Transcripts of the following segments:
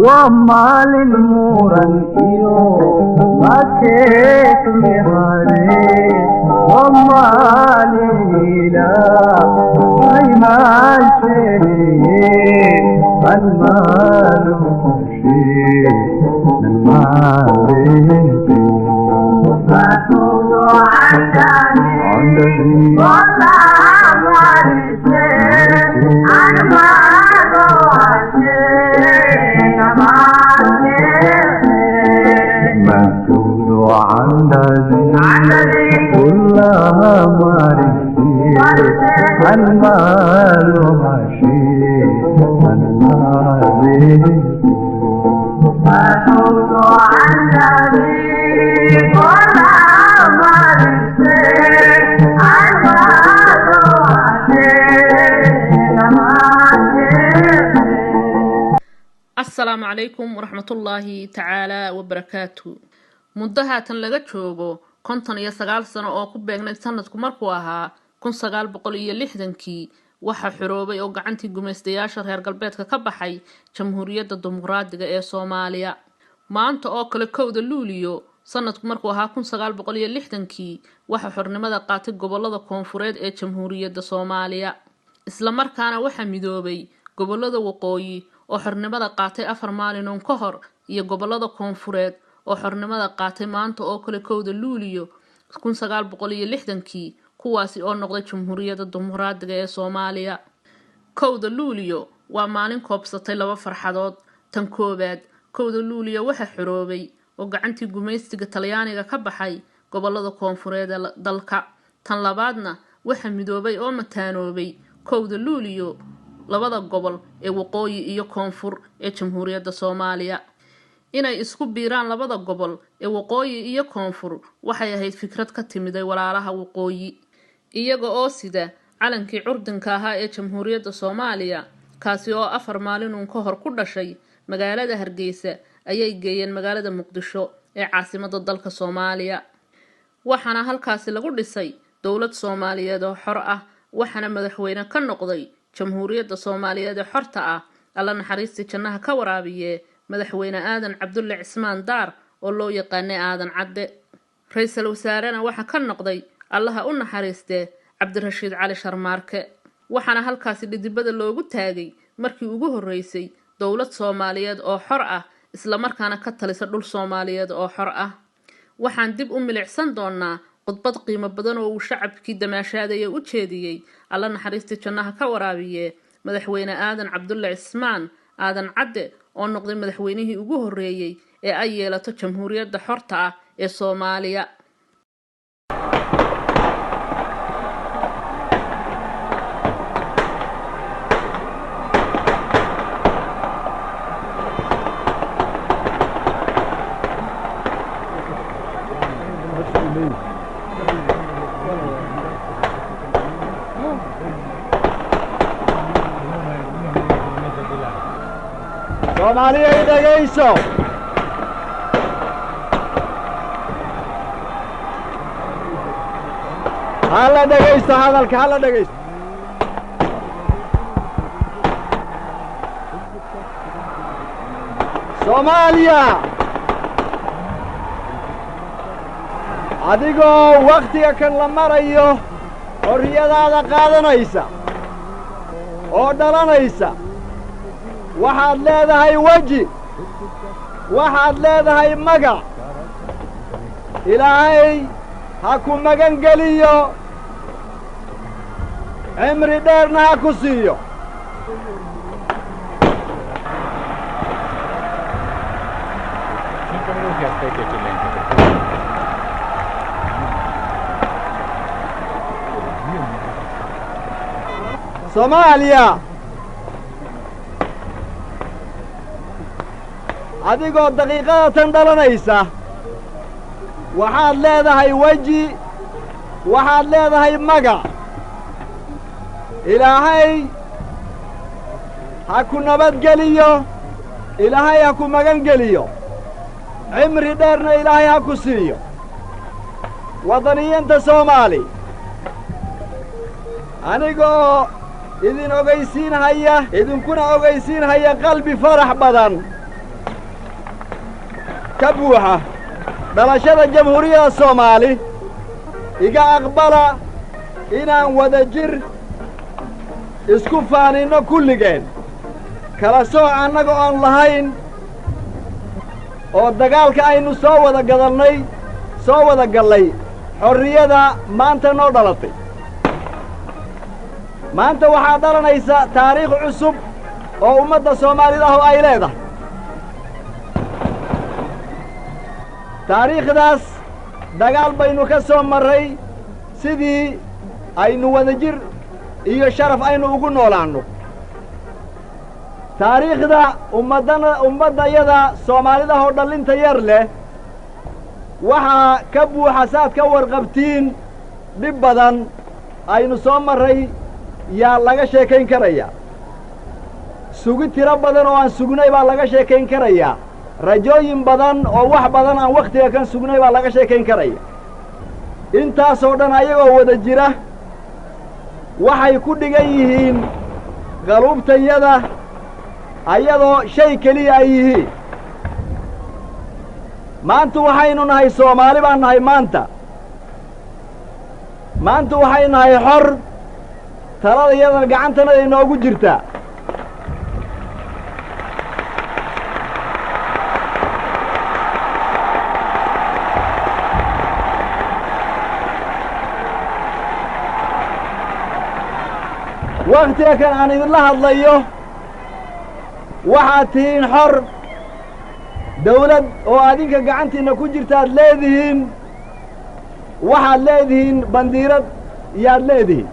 ومال المورن إيو ما كيف مهاري ومال الإله ما شيء المال شيء المال فاتوا عندني والله ما مسؤول عندني كلها مرشي المال ماشي المال مسؤول عندني كلها مرشي السلام عليكم ورحمة الله تعالى وبركاته. مدهاتن laga joogo 59 sano oo ku beegnay sanadku markuu ahaa 1960kii waxa xoroobay oo gacantii gumeystayaasha reer galbeedka ka baxay Jamhuuriyadda Dimuqraadiga ee Soomaaliya. maanta oo kale kowda Luuliyo sanadku markuu ahaa 1960kii waxa xornimada qaatay gobolada koonfureed ee Jamhuuriyadda Soomaaliya. isla markaana waxa midoobay gobolada waqooyi oo xornimada qaatay 4 maalin ka hor iyo gobolada koonfureed oo xornimada qaatay maanta oo kale kowda Luuliyo 1960kii kuwaasi oo noqday Jamhuuriyadda Dimuqraadiga ee Soomaaliya. kowda Luuliyo waa maalin koobsatay laba farxadood. tan koobaad kowda Luuliyo waxa xoroobay oo gacantii gumeystiga Talyaaniga ka baxay gobolada koonfureed ee dalka. tan labaadna waxa midoobay oo mataanoobay kowda Luuliyo labada gobol ee waqooyi iyo koonfur ee Jamhuuriyadda Soomaaliya. inay isku biiraan labada gobol ee waqooyi iyo koonfur waxay ahayd fikrad ka timid walaalaha waqooyi iyaga oo sida calankii curdinka ahaa ee Jamhuuriyadda Soomaaliya kaasi oo 4 maalin ka hor ku dhashay magaalada Hargeysa ayay geeyeen magaalada Muqdisho ee caasimadda dalka Soomaaliya. waxaana halkaasi lagu dhisay dawlad Soomaaliyeed oo xor ah waxaana madaxweyne ka noqday Jamhuuriyadda Soomaaliyeed ee xorta ah alla naxariistii jannaha ka waraabiye madaxweyne Aadan Cabdulle Cismaan Daar oo loo yaqaanay Aadan Cadde. ra'iisul wasaarena waxa ka noqday allaha u naxariistee Cabdirashiid Cali Sharmaarke. waxaana halkaasi dhidibada loogu taagay markii ugu horeysay dawlad Soomaaliyeed oo xor ah isla markaana ka talisa dhul Soomaaliyeed oo xor ah. waxaan dib u milicsan doonaa khudbad qiimo badan oo uu shacabkii damaashaadaya u jeediyay alla naxariistii jannaha ka waraabiye madaxweyne Aadan Cabdulle Cismaan Aadan Cadde oo noqday madaxweynihii ugu horeeyay ee ay yeelato Jamhuuriyadda xorta ah ee Soomaaliya. Soomaaliya dhageyso hala dhageysto hadalka hala dhageysto Soomaaliya adigoo waqtiga kan la marayo xorriyadaada qaadanaysa oo dhalanaysa waxaad leedahay waji waxaad leedahay magac ilaahay ha ku magan geliyo cimri dheerna ha ku siiyo Soomaaliya adigoo daqiiqada tan dhalanaysa waxaad leedahay waji waxaad leedahay magac ilaahay ha ku nabadgeliyo ilaahay ha ku magan geliyo cimri dheerna ilaahay ha ku siiyo waddaniyiinta Soomaali anigoo idin ogaysiinhaya idinkuna ogaysiinhaya qalbi farax badan ka buuxa dhalashada jamhuuriyadda soomaali iga aqbala inaan wada jir isku faaninno kulligeen kala sooc annaga oon lahayn oo dagaalka aynu soo wada gallay xorriyada maanta noo dhalatay maanta waxaa dhalanaysa taariikh cusub oo ummadda soomaalidahu ay leedahay taariikhdaas dagaal baynu ka soo marray sidii aynu wadajir iyo sharaf aynu ugu noolaanno taariikhda ummaddayada soomaalidahoo dhallinta yar leh waxaa ka buuxa saad ka warqabtiin dhib badan aynu soo marray yaa laga sheekayn karayaa sugi tiro badan oo aan sugnay baa laga sheekayn karayaa rajooyin badan oo wax badan aan wakhtiga kan sugnay baa laga sheekayn karaya intaasoo dhan ayagoo wada jira waxay ku dhigan yihiin qaluubtayada ayadoo shay keliya ay yihiin maanta waxaynu nahay soomaali baan nahay maanta waxay nahay xor talada iyadana gacantanada inoogu jirtaa wakhtiga kan aan idinla hadlayo waxaad tihiin xor dawlad oo adinka gacantiinna ku jirtaad leedihiin waxaad leedihiin bandiirad yaad leedihiin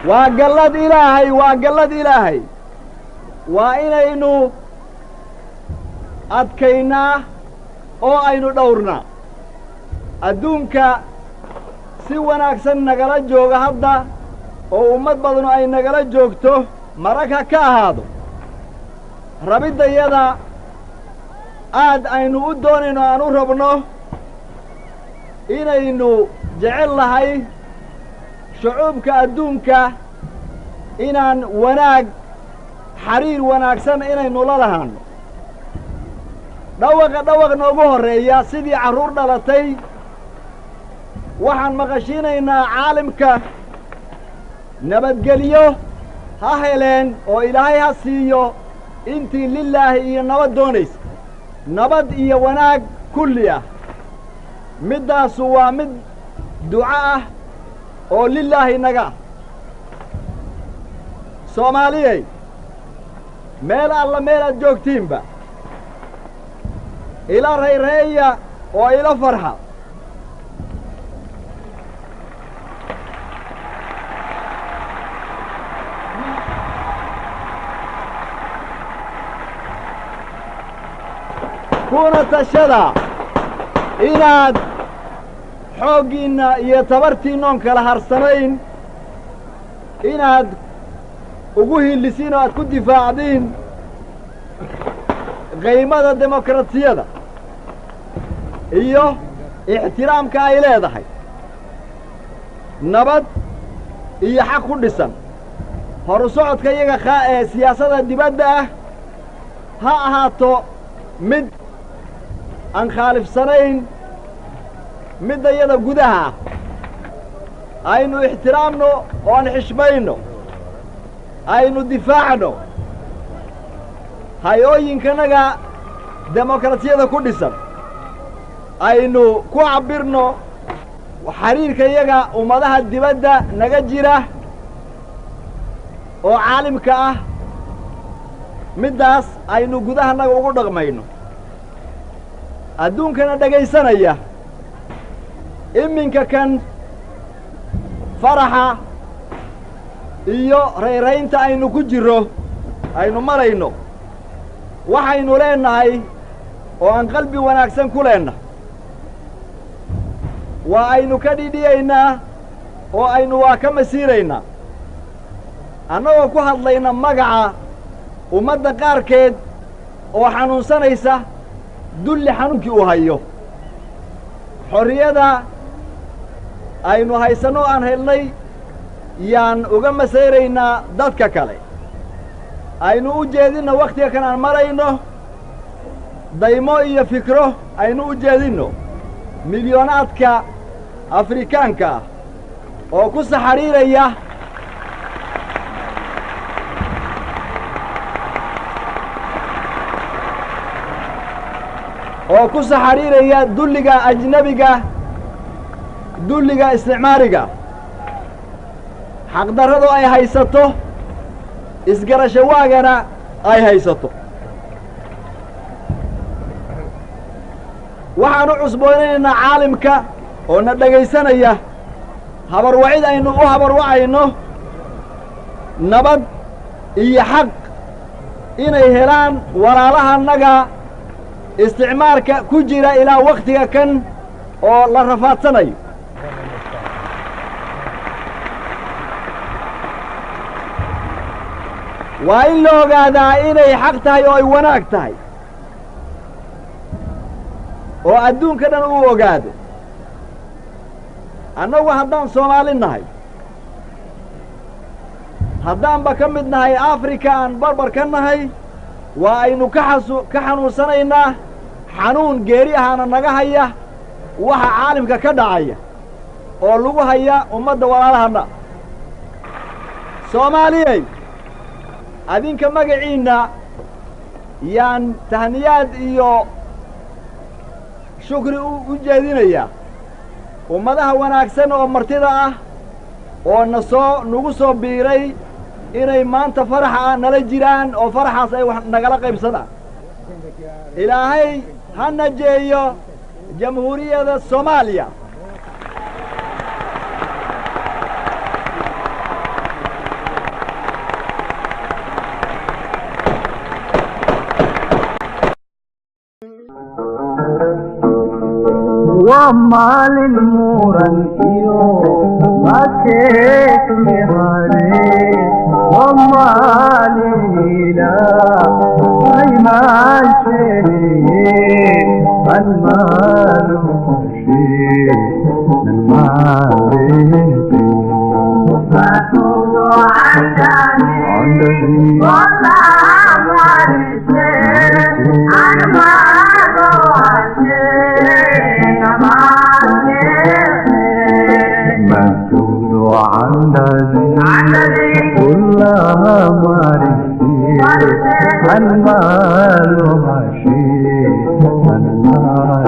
waa gallad ilaahay waa inaynu adkaynaa oo aynu dhawrnaa adduunka si wanaagsan nagala jooga hadda oo ummad badanu ay nagala joogto marag ha ka ahaado rabiddayada aad aynu u doonayno aan u rabno inaynu jecel lahay shucuubka adduunka inaan xiriir wanaagsan inaynu la lahaanno dhawaq noogu horreeya sidii carruur dhalatay waxaan maqashiinaynaa caalamka nabadgelyo ha heleen oo ilaahay ha siiyo intii lilaahi iyo nabad doonaysa nabad iyo wanaag kulli ah middaasu waa mid duco ah oo lilaahi naga ah soomaaliyey meel alla meelaad joogtiinba ila rayreeya oo ila farxa kuna tashada inaad xooggiinna iyo tabartiinnoon kala harsanayn inaad ugu hillisiin oo aad ku difaacdiin qaymada demokrasiyada iyo ixtiraamka ay leedahay nabad iyo xaq ku dhisan horu socodka iyaga ee siyaasadda dibadda ah ha ahaato mid aan khaalifsanayn midda iyada gudaha ah aynu ixtiraamno oo aan xishmayno aynu difaacno hay-ooyinkanaga demokrasiyada ku dhisan aynu ku cabbirno xiriirka iyaga ummadaha dibadda naga jira oo caalimka ah middaas aynu gudahanaga ugu dhaqmayno adduunkana dhegaysanaya iminka kan faraxa iyo rayraynta aynu ku jirro aynu marayno waxaynu leennahay oo aan qalbi wanaagsan ku leennahay waa aynu ka dhidhiyaynaa oo aynu waa ka masiiraynaa annagoo ku hadlayna magaca ummadda qaarkeed oo xanuunsanaysa dulli xanuunkii uu hayo xorriyada aynu haysanno aan helnay yaan uga masayraynaa dadka kale aynu u jeedinno wakhtiga kan aan marayno daymo iyo fikro aynu u jeedinno milyoonaadka afrikaanka ah oo ku saxariiraya dulliga ajnebiga dulliga isticmaariga xaqdarradu ay haysato isgarasho waagana ay haysato waxaan u cusboonaynaynaa caalimka oo na dhegaysanaya habarwacid aynu u habarwacayno nabad iyo xaq inay helaan walaalahannaga isticmaalka ku jira ilaa wakhtiga kan oo la rafaadsanayo waa in la ogaadaa inay xaq tahay oo ay wanaag tahay oo adduunka dhan uu ogaado annagu haddaan Soomaali nahay haddaanba ka mid nahay Afrika aan barbar ka nahay waa aynu ka xanuunsanaynaa xanuun geeri ahaana naga haya waxa caalamka ka dhacaya oo lagu haya ummadda walaalahana Soomaaliyey adinka magaciina yaan tahniyaad iyo shukri u jeedinaya ummadaha wanaagsan oo martida ah oo nagu soo biiray inay maanta faraxa nala jiraan oo faraxaas ay wax nagala qaybsadaan ilaahay ha najeeyo jamhuuriyadda Soomaaliya ومال المورن إيو ما كيف مهاري ومال الإله ما شيء المال شيء المال فتوب عندني والله ما شيء المال مسؤول عن الذي كلها مرشي المال مشي المال